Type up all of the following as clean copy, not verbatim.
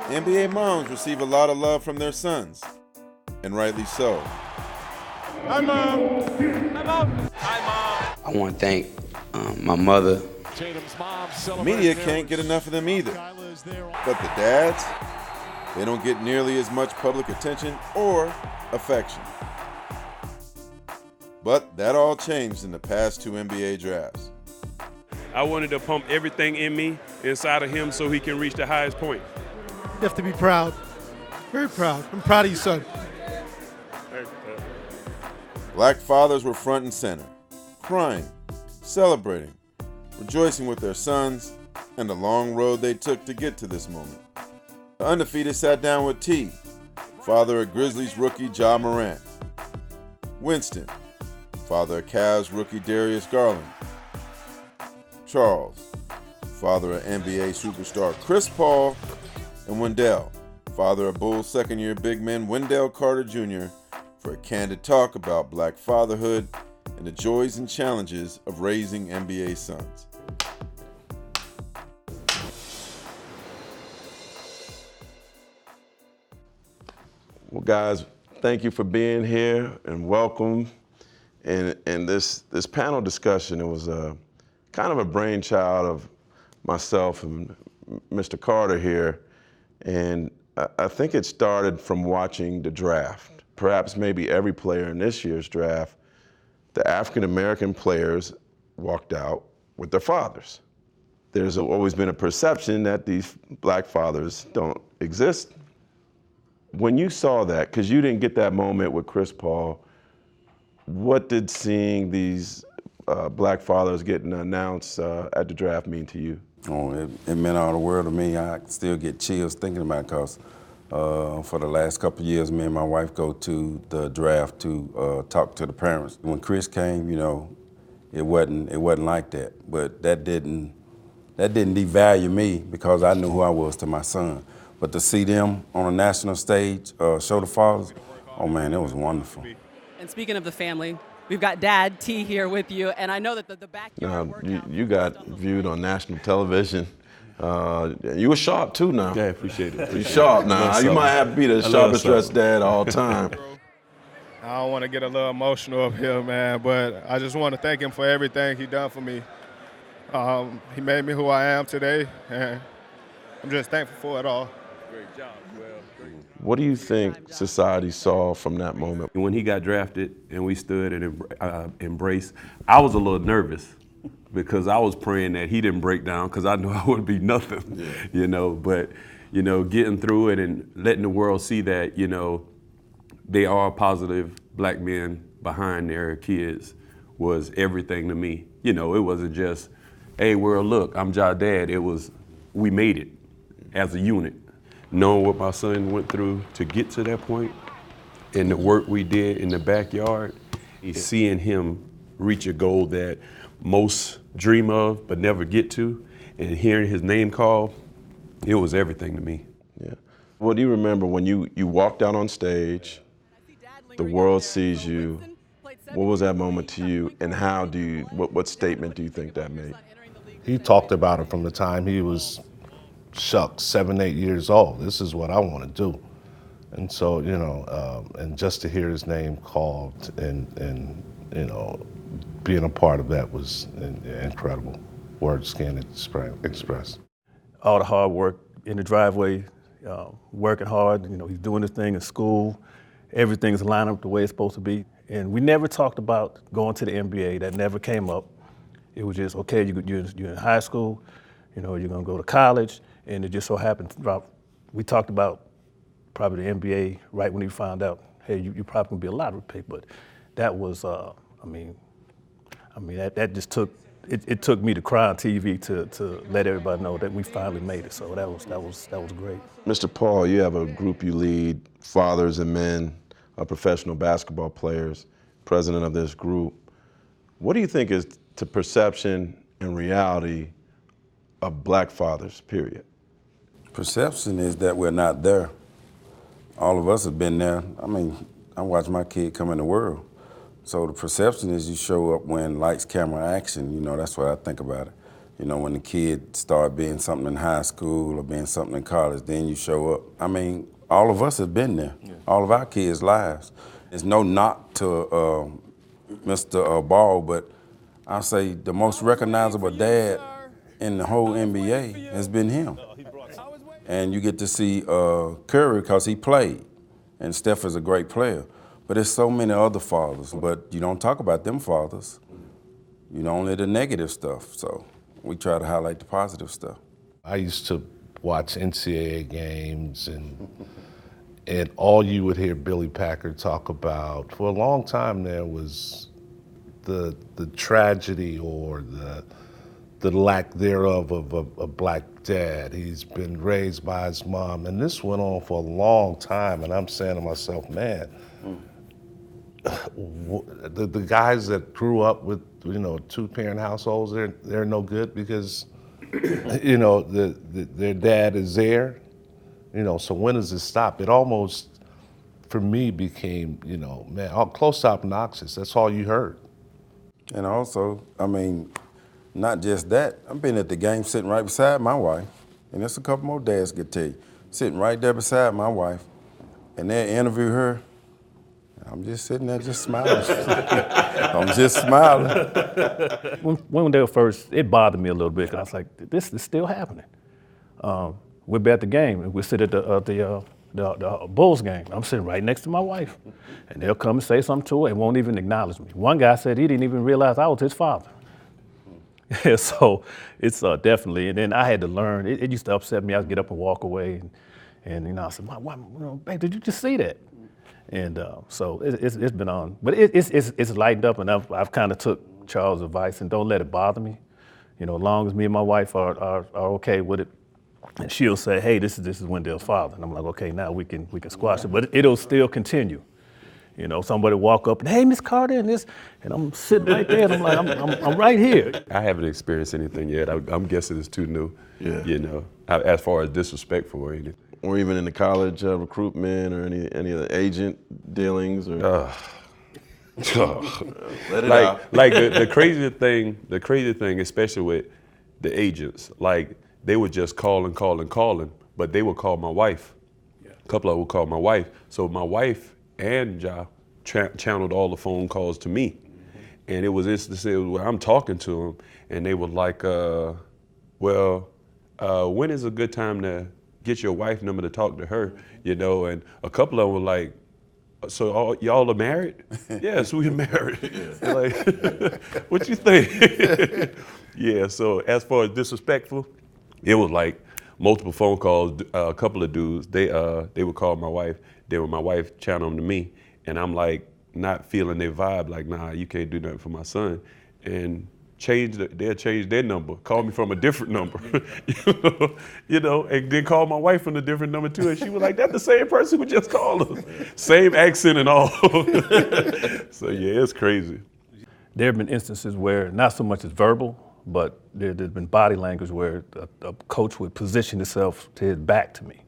NBA moms receive a lot of love from their sons, and rightly so. Hi, Mom. Hi, Mom. Hi, Mom. I want to thank my mother. The media can't get enough of them either. But the dads, they don't get nearly as much public attention or affection. But that all changed in the past two NBA drafts. I wanted to pump everything in me inside of him so he can reach the highest point. You have to be proud. Very proud. I'm proud of you, son. Black fathers were front and center, crying, celebrating, rejoicing with their sons, and the long road they took to get to this moment. The Undefeated sat down with T, father of Grizzlies rookie Ja Morant. Winston, father of Cavs rookie Darius Garland. Charles, father of NBA superstar Chris Paul. And Wendell, father of Bulls second-year big man Wendell Carter Jr., for a candid talk about Black fatherhood and the joys and challenges of raising NBA sons. Well, guys, thank you for being here and welcome. And this panel discussion, it was kind of a brainchild of myself and Mr. Carter here. And I think it started from watching the draft. Perhaps maybe every player in this year's draft, the African-American players walked out with their fathers. There's always been a perception that these black fathers don't exist. When you saw that, because you didn't get that moment with Chris Paul, what did seeing these black fathers getting announced at the draft mean to you? Oh, it meant all the world to me. I still get chills thinking about it because for the last couple of years, me and my wife go to the draft to talk to the parents. When Chris came, you know, it wasn't like that. But that didn't devalue me because I knew who I was to my son. But to see them on a national stage, show the fathers, oh man, it was wonderful. And speaking of the family, we've got Dad T here with you, and I know that the backyard workout. You got viewed on national television. You were sharp too now. Yeah, appreciate it. You're sharp now. You might have to be the sharpest dressed dad all time. I don't want to get a little emotional up here, man, but I just want to thank him for everything he done for me. He made me who I am today, and I'm just thankful for it all. Great job, What do you think society saw from that moment? When he got drafted and we stood and embraced, I was a little nervous because I was praying that he didn't break down because I knew I wouldn't be nothing, you know. But, you know, getting through it and letting the world see that, you know, they are positive black men behind their kids was everything to me. You know, it wasn't just, hey, world, look, I'm Ja Dad. It was, we made it as a unit. Knowing what my son went through to get to that point and the work we did in the backyard, seeing him reach a goal that most dream of but never get to, and hearing his name called, it was everything to me. Yeah. Well, do you remember when you walked out on stage, the world sees you, what was that moment to you, and how do you, what statement do you think that made? He talked about it from the time he was 7, 8 years old. This is what I want to do. And so, you know, and just to hear his name called and you know, being a part of that was incredible. Words can't express. All the hard work in the driveway, working hard, you know, he's doing his thing in school. Everything's lined up the way it's supposed to be. And we never talked about going to the NBA. That never came up. It was just, okay, you're in high school, you know, you're gonna go to college, and it just so happened, we talked about probably the NBA right when he found out, hey, you probably gonna be a lottery pick, but that was, I mean, that just took, it took me to cry on TV to let everybody know that we finally made it, so that was great. Mr. Paul, you have a group you lead, fathers and men, professional basketball players, president of this group. What do you think is the perception and reality of black fathers, period? Perception is that we're not there. All of us have been there. I mean, I watched my kid come in the world. So the perception is you show up when lights, camera, action, you know, that's what I think about it. You know, when the kid start being something in high school or being something in college, then you show up. I mean, all of us have been there. Yeah. All of our kids' lives. There's no knock to Mr. Ball, but I say the most recognizable dad in the whole NBA has been him. And you get to see Curry because he played, and Steph is a great player. But there's so many other fathers, but you don't talk about them fathers. You know, only the negative stuff. So we try to highlight the positive stuff. I used to watch NCAA games, and all you would hear Billy Packard talk about for a long time there was the tragedy or the lack thereof of a black dad. He's been raised by his mom, and this went on for a long time, and I'm saying to myself, man, the guys that grew up with, you know, two-parent households, they're no good because, you know, their dad is there, you know, so when does it stop? It almost, for me, became, you know, man, close to obnoxious. That's all you heard. And also, I mean, not just that, I've been at the game sitting right beside my wife, and there's a couple more dads could tell you, sitting right there beside my wife, and they interview her. I'm just sitting there just smiling. I'm just smiling. When they were first, it bothered me a little bit because I was like, this is still happening. We'll be at the game, and we'll sit at the Bulls game. I'm sitting right next to my wife, and they'll come and say something to her and won't even acknowledge me. One guy said he didn't even realize I was his father. So it's definitely, and then I had to learn. It used to upset me. I'd get up and walk away, and you know, I said, "Babe, did you just see that?" And so it's been on, but it's lightened up, and I've kind of took Charles' advice and don't let it bother me. You know, as long as me and my wife are okay with it, and she'll say, "Hey, this is Wendell's father," and I'm like, "Okay, now we can squash it," but it'll still continue. You know, somebody walk up and, "Hey, Miss Carter," and I'm sitting right there, and I'm like, I'm right here. I haven't experienced anything yet. I'm guessing it's too new. Yeah. You know, as far as disrespectful or anything. Or even in the college recruitment or any of the agent dealings or. Let it out. Like the crazy thing, especially with the agents, like they would just calling, but they would call my wife. Yeah. A couple of them would call my wife. So my wife and Ja channeled all the phone calls to me. And it was instances where I'm talking to them and they were like, when is a good time to get your wife number to talk to her, you know? And a couple of them were like, "So y'all are married?" "Yes, we're married." Yeah. Like, "What you think?" Yeah, so as far as disrespectful, it was like multiple phone calls. A couple of dudes, they would call my wife. Then my wife channeled them to me, and I'm like not feeling their vibe. Like, "Nah, you can't do nothing for my son," and they'll change their number, call me from a different number, you know, and then call my wife from a different number too, and she was like, "That's the same person who just called us," same accent and all. So yeah, it's crazy. There have been instances where not so much as verbal, but there's been body language where a coach would position himself to his back to me.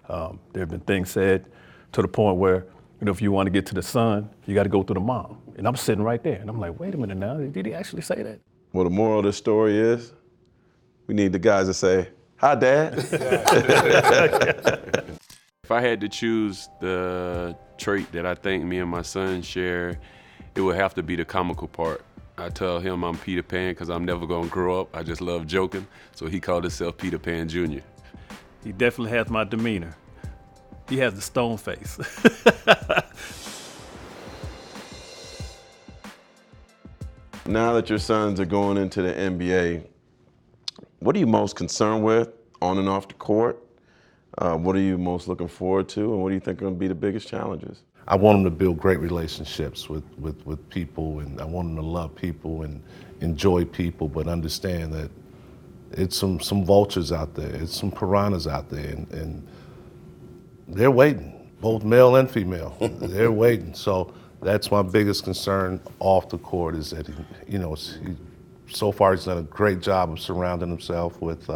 There have been things said to the point where, you know, if you want to get to the son, you got to go through the mom. And I'm sitting right there, and I'm like, wait a minute now, did he actually say that? Well, the moral of this story is, we need the guys to say, "Hi, Dad." If I had to choose the trait that I think me and my son share, it would have to be the comical part. I tell him I'm Peter Pan because I'm never going to grow up. I just love joking. So he called himself Peter Pan Jr. He definitely has my demeanor. He has the stone face. Now that your sons are going into the NBA, what are you most concerned with on and off the court? What are you most looking forward to, and what do you think are going to be the biggest challenges? I want them to build great relationships with people, and I want them to love people and enjoy people, but understand that it's some vultures out there, it's some piranhas out there, and they're waiting, both male and female. They're waiting. So that's my biggest concern off the court is that, so far he's done a great job of surrounding himself with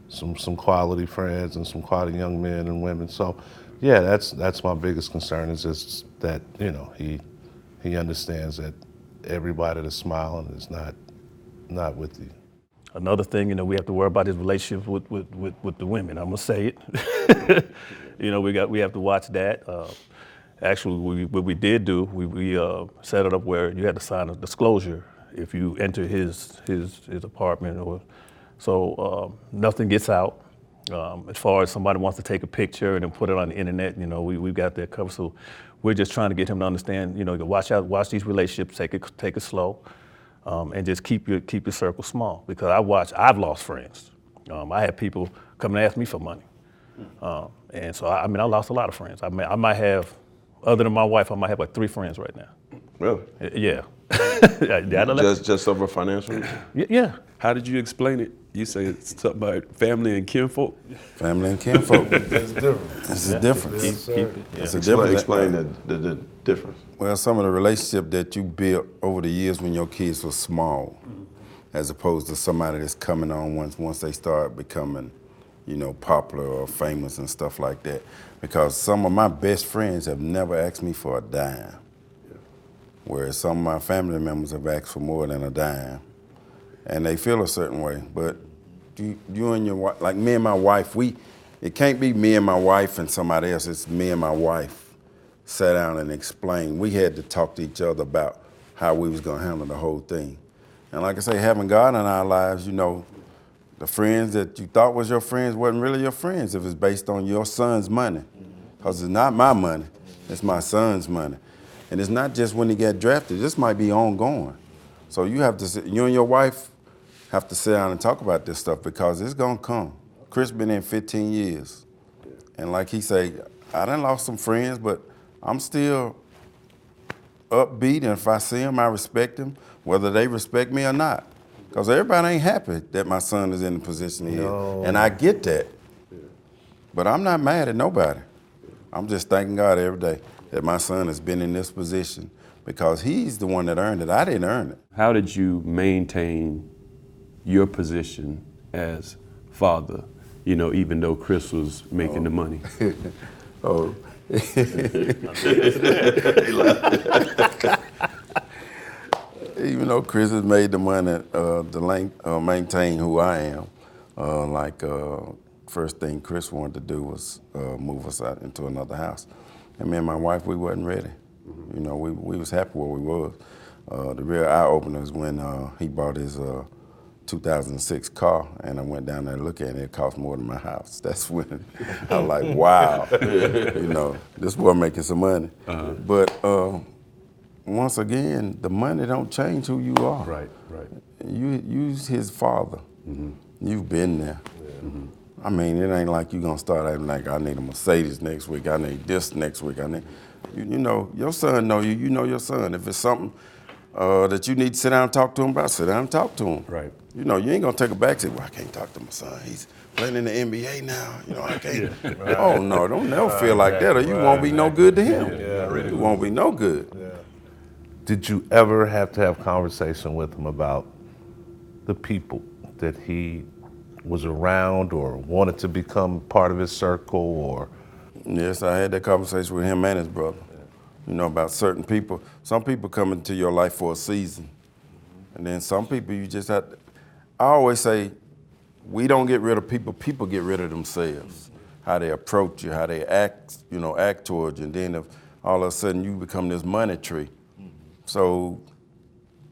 some quality friends and some quality young men and women. So yeah, that's my biggest concern is just that, he understands that everybody that's smiling is not with you. Another thing, you know, we have to worry about his relationship with the women. I'm gonna say it. You know, we have to watch that. Actually, what we did do, we set it up where you had to sign a disclosure if you enter his apartment, or so nothing gets out. As far as somebody wants to take a picture and then put it on the internet, you know, we've got that covered. So we're just trying to get him to understand, you know, to watch these relationships, take it slow, and just keep your circle small. Because I've lost friends. I had people come and ask me for money, and so I lost a lot of friends. I might have, other than my wife, I might have like 3 friends right now. Really? Yeah. Just over financial reasons? Yeah. How did you explain it? You say it's something about family and kinfolk? Family and kinfolk. That's different. It's a difference. It's a difference. Explain the difference. Well, some of the relationship that you built over the years when your kids were small, as opposed to somebody that's coming on once they start becoming, you know, popular or famous and stuff like that. Because some of my best friends have never asked me for a dime, whereas some of my family members have asked for more than a dime, and they feel a certain way. But you and your wife, like me and my wife, it can't be me and my wife and somebody else. It's me and my wife sat down and explained. We had to talk to each other about how we was gonna handle the whole thing. And like I say, having God in our lives, you know, the friends that you thought was your friends wasn't really your friends if it's based on your son's money. Because it's not my money, it's my son's money. And it's not just when he got drafted, this might be ongoing. So you and your wife have to sit down and talk about this stuff because it's gonna come. Chris been in 15 years. And like he say, I done lost some friends, but I'm still upbeat, and if I see him, I respect him, whether they respect me or not. Because everybody ain't happy that my son is in the position he is. And I get that. But I'm not mad at nobody. I'm just thanking God every day that my son has been in this position because he's the one that earned it. I didn't earn it. How did you maintain your position as father, you know, even though Chris was making the money? Even though Chris has made the money to maintain who I am, first thing Chris wanted to do was move us out into another house. And me and my wife, we wasn't ready. You know, we was happy where we was. The real eye-opener was when he bought his 2006 car, and I went down there to look at it. It cost more than my house. That's when I was like, wow, you know, this boy making some money. But once again, the money don't change who you are. Right. You's his father. You've been there. I mean, it ain't like you gonna start acting like I need a Mercedes next week, I need this next week, you know, your son know you know your son. If it's something that you need to sit down and talk to him about, sit down and talk to him. Right. You know, you ain't gonna take a back and say, well, I can't talk to my son. He's playing in the NBA now. You know, I can't. Oh no, don't never feel like that or you won't be no good to him. You won't be no good. Did you ever have to have conversation with him about the people that he was around or wanted to become part of his circle or? Yes, I had that conversation with him and his brother. You know, about certain people. Some people come into your life for a season. And then some people you just have to, I always say, we don't get rid of people, people get rid of themselves. How they approach you, how they act towards you. And then if all of a sudden you become this money tree. So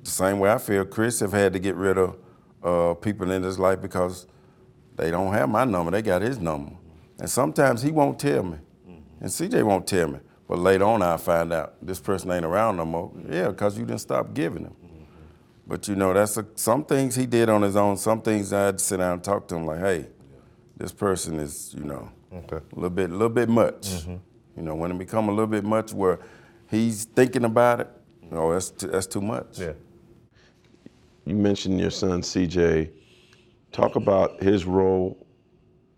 the same way I feel, Chris have had to get rid of people in his life because they don't have my number, they got his number. And sometimes he won't tell me, and CJ won't tell me. But later on I find out this person ain't around no more. Yeah, because you didn't stop giving him. But you know, some things he did on his own, some things I had to sit down and talk to him like, hey, this person is, you know, a little bit much. You know, when it become a little bit much where he's thinking about it, oh, that's too much. Yeah. You mentioned your son, CJ. Talk about his role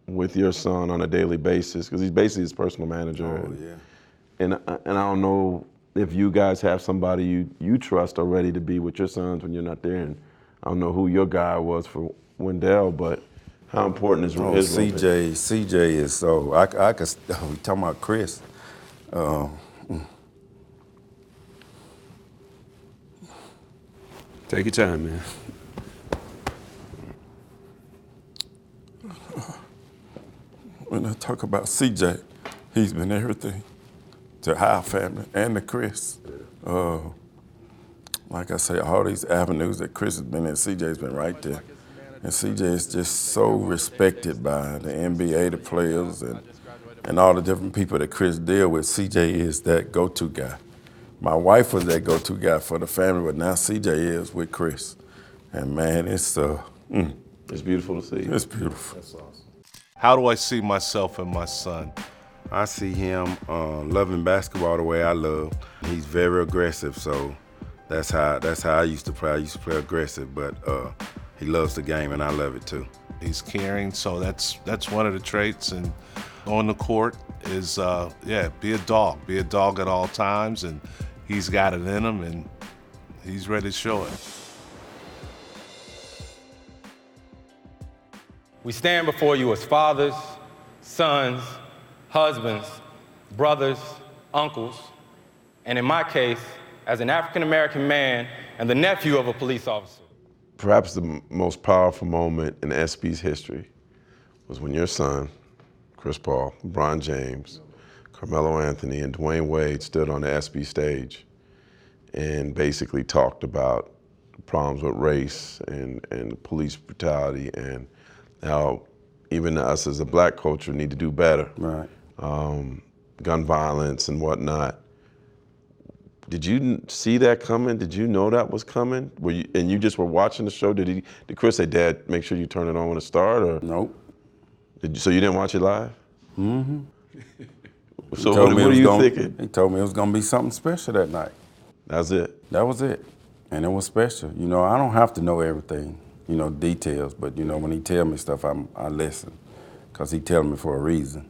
with your son on a daily basis, because he's basically his personal manager. Oh, yeah. And I don't know if you guys have somebody you trust already to be with your sons when you're not there. And I don't know who your guy was for Wendell, but how important is his role? CJ is so, we talking about Chris. Take your time, man. when I talk about CJ, he's been everything to our family and to Chris. Like I say, all these avenues that Chris has been in, CJ's been right there. And CJ is just so respected by the NBA, the players, and all the different people that Chris deal with. CJ is that go-to guy. My wife was that go-to guy for the family, but now CJ is with Chris. And man, it's beautiful to see. It's beautiful. That's awesome. How do I see myself in my son? I see him loving basketball the way I love. He's very aggressive, so that's how I used to play. I used to play aggressive, but he loves the game, and I love it too. He's caring, so that's one of the traits. And on the court is, be a dog. Be a dog at all times, and he's got it in him, and he's ready to show it. We stand before you as fathers, sons, husbands, brothers, uncles, and in my case, as an African-American man and the nephew of a police officer. Perhaps the most powerful moment in SB's history was when your son, Chris Paul, LeBron James, Carmelo Anthony, and Dwayne Wade stood on the SB stage and basically talked about the problems with race and police brutality and how even us as a black culture need to do better. Right. Gun violence and whatnot. Did you see that coming? Did you know that was coming? And you just were watching the show? Did Chris say, "Dad, make sure you turn it on when it starts"? Or nope. So you didn't watch it live? Mm-hmm. So what are you thinking? He told me it was gonna be something special that night. That's it? That was it. And it was special. You know, I don't have to know everything, details, but when he tell me stuff, I listen, because he tell me for a reason.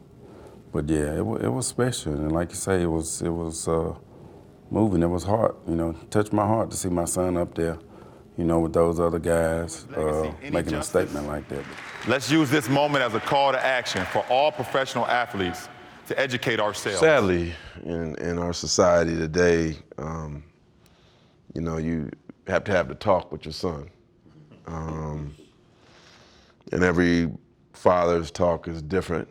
But yeah, it was special, and like you say, it was moving. It was hard, touched my heart to see my son up there, with those other guys making a statement like that. Let's use this moment as a call to action for all professional athletes to educate ourselves. Sadly, in our society today, you have to have the talk with your son. And every father's talk is different.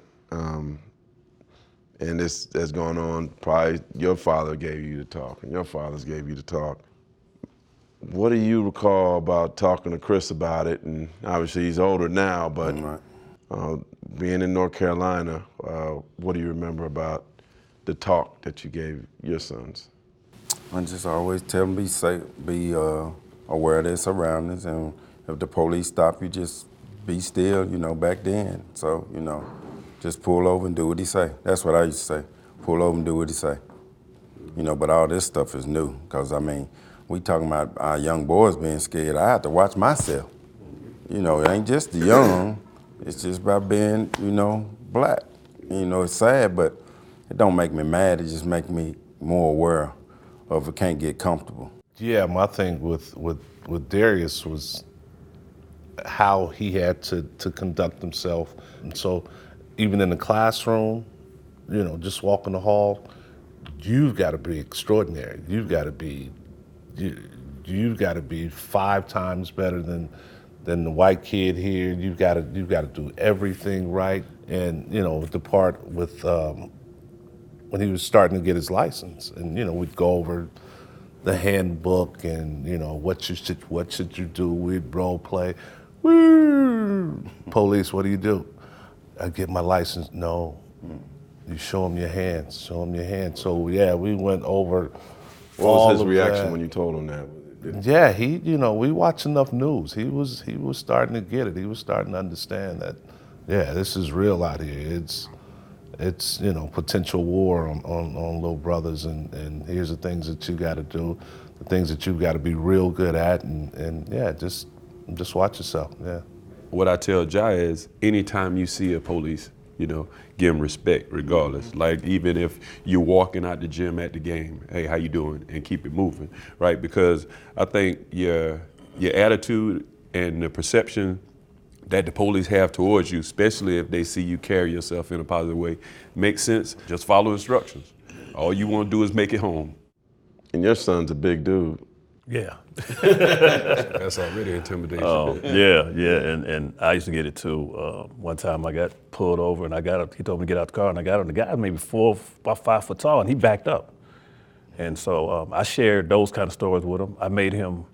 And this has gone on, probably your father gave you the talk and your fathers gave you the talk. What do you recall about talking to Chris about it? And obviously he's older now, but being in North Carolina, what do you remember about the talk that you gave your sons? I just always tell them be safe, be aware of their surroundings, and if the police stop you, just be still, back then. So, just pull over and do what he say. That's what I used to say. Pull over and do what he say. But all this stuff is new, because we talking about our young boys being scared. I have to watch myself. It ain't just the young, it's just about being, black. It's sad, but it don't make me mad, it just make me more aware of it can't get comfortable. Yeah, my thing with Darius was how he had to conduct himself. And so even in the classroom, just walking the hall, you've got to be extraordinary. You've got to be 5 times better than the white kid here. You've got to do everything right. And the part with when he was starting to get his license, and we'd go over the handbook and what should you do? We'd role play. Woo! Police, what do you do? I get my license. No, you show him your hands. Show him your hands. So yeah, we went over. What was his reaction when you told him that? Yeah, we watch enough news. He was starting to get it. He was starting to understand that, yeah, this is real out here. It's potential war on little brothers, and here's the things that you got to do, the things that you've got to be real good at, and yeah, just watch yourself. Yeah. What I tell Ja is, anytime you see a police, give them respect regardless. Like even if you're walking out the gym at the game, hey, how you doing? And keep it moving, right? Because I think your attitude and the perception that the police have towards you, especially if they see you carry yourself in a positive way, makes sense. Just follow instructions. All you want to do is make it home. And your son's a big dude. Yeah. That's already intimidation. Yeah, and I used to get it too. One time I got pulled over and he told me to get out the car, and I got out, and the guy was maybe about 5 foot tall, and he backed up. And so I shared those kind of stories with him. I made him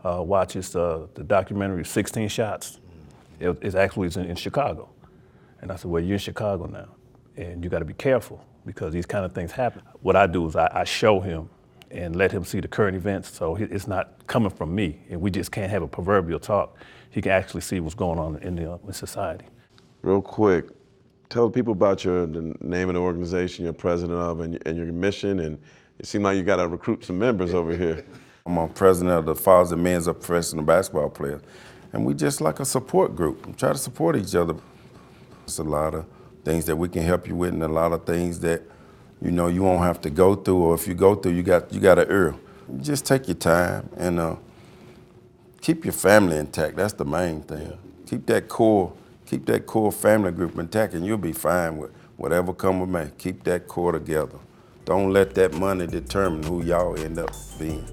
watch the documentary 16 Shots. It's actually in Chicago. And I said, well, you're in Chicago now, and you got to be careful because these kind of things happen. What I do is I show him and let him see the current events, so it's not coming from me, and we just can't have a proverbial talk. He can actually see what's going on in society. Real quick, tell people about the name of the organization you're president of and your mission, and it seems like you got to recruit some members over here. I'm a president of the Fathers and Men's of Professional Basketball Players, and we just like a support group. We try to support each other. It's a lot of things that we can help you with, and a lot of things that you won't have to go through, or if you go through, you got to err. Just take your time and keep your family intact. That's the main thing. Yeah. Keep that core family group intact, and you'll be fine with whatever come with me. Keep that core together. Don't let that money determine who y'all end up being.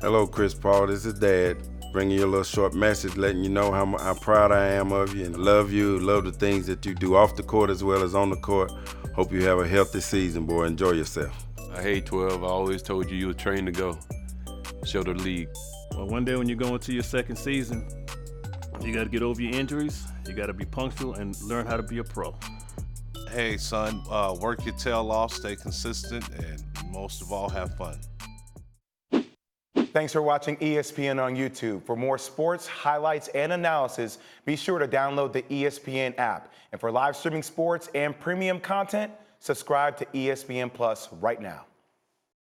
Hello, Chris Paul. This is Dad, bringing you a little short message, letting you know how proud I am of you and love the things that you do off the court as well as on the court. Hope you have a healthy season, boy. Enjoy yourself. I hate 12. I always told you were trained to go. Show the league. Well, one day when you go into your second season, you got to get over your injuries. You got to be punctual and learn how to be a pro. Hey, son, work your tail off, stay consistent, and most of all, have fun. Thanks for watching ESPN on YouTube. For more sports, highlights, and analysis, be sure to download the ESPN app. And for live streaming sports and premium content, subscribe to ESPN Plus right now.